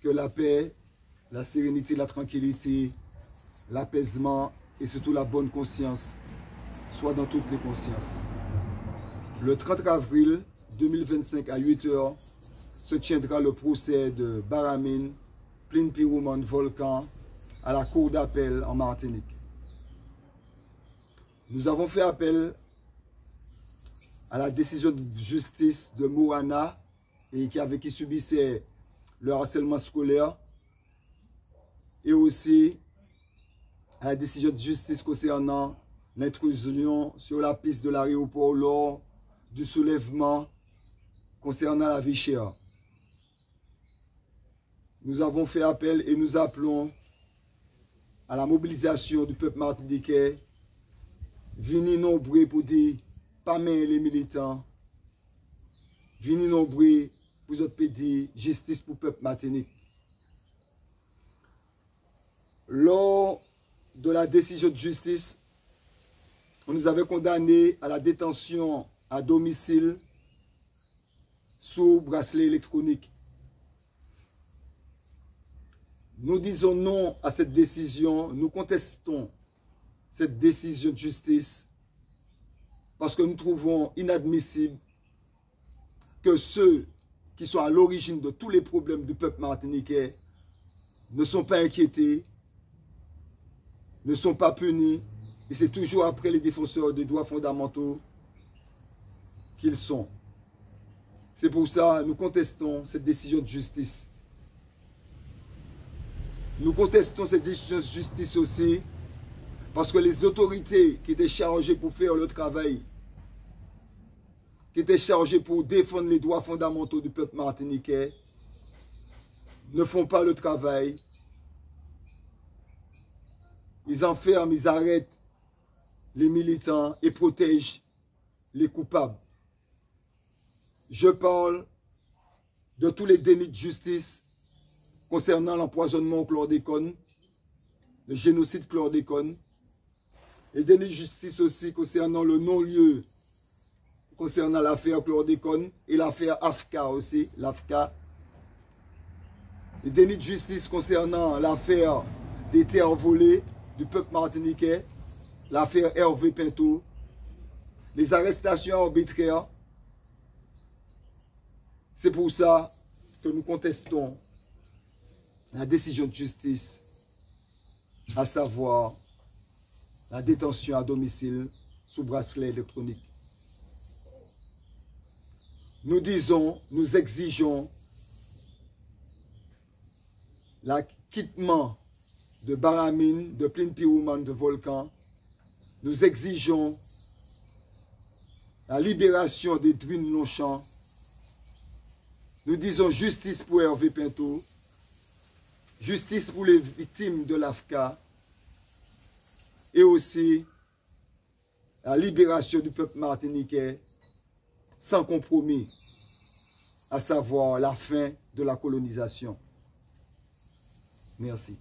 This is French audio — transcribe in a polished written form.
que la paix, la sérénité, la tranquillité, l'apaisement et surtout la bonne conscience soient dans toutes les consciences. Le 30 avril 2025 à 8 h se tiendra le procès de Baramine, Pline Pirouman Volcan à la cour d'appel en Martinique. Nous avons fait appel à la décision de justice de Mourana et qui subissait le harcèlement scolaire et aussi à la décision de justice concernant l'intrusion sur la piste de l'aéroport lors du soulèvement concernant la vie chère. Nous avons fait appel et nous appelons à la mobilisation du peuple martiniquais, venez nombreux pour dire pas main les militants, venez nombreux pour autres pédir justice pour le peuple martinique. Lors de la décision de justice, on nous avait condamnés à la détention à domicile sous bracelet électronique. Nous disons non à cette décision, nous contestons cette décision de justice parce que nous trouvons inadmissible que ceux qui sont à l'origine de tous les problèmes du peuple martiniquais ne sont pas inquiétés, ne sont pas punis, et c'est toujours après les défenseurs des droits fondamentaux qu'ils sont. C'est pour ça que nous contestons cette décision de justice. Nous contestons cette décision de justice aussi parce que les autorités qui étaient chargées pour faire le travail, qui étaient chargées pour défendre les droits fondamentaux du peuple martiniquais, ne font pas le travail. Ils enferment, ils arrêtent les militants et protègent les coupables. Je parle de tous les dénis de justice concernant l'empoisonnement au chlordécone, le génocide chlordécone, et déni de justice aussi concernant le non-lieu, concernant l'affaire chlordécone et l'affaire AFCA aussi, l'AFCA. Les dénis de justice concernant l'affaire des terres volées du peuple martiniquais, l'affaire Hervé Pinto, les arrestations arbitraires. C'est pour ça que nous contestons la décision de justice, à savoir la détention à domicile sous bracelet électronique. Nous disons, nous exigeons l'acquittement de Baramine, de Pline Pirouman, de Volcan. Nous exigeons la libération d'Edwin Longchamp. Nous disons justice pour Hervé Pinto, justice pour les victimes de l'AFCA et aussi la libération du peuple martiniquais sans compromis, à savoir la fin de la colonisation. Merci.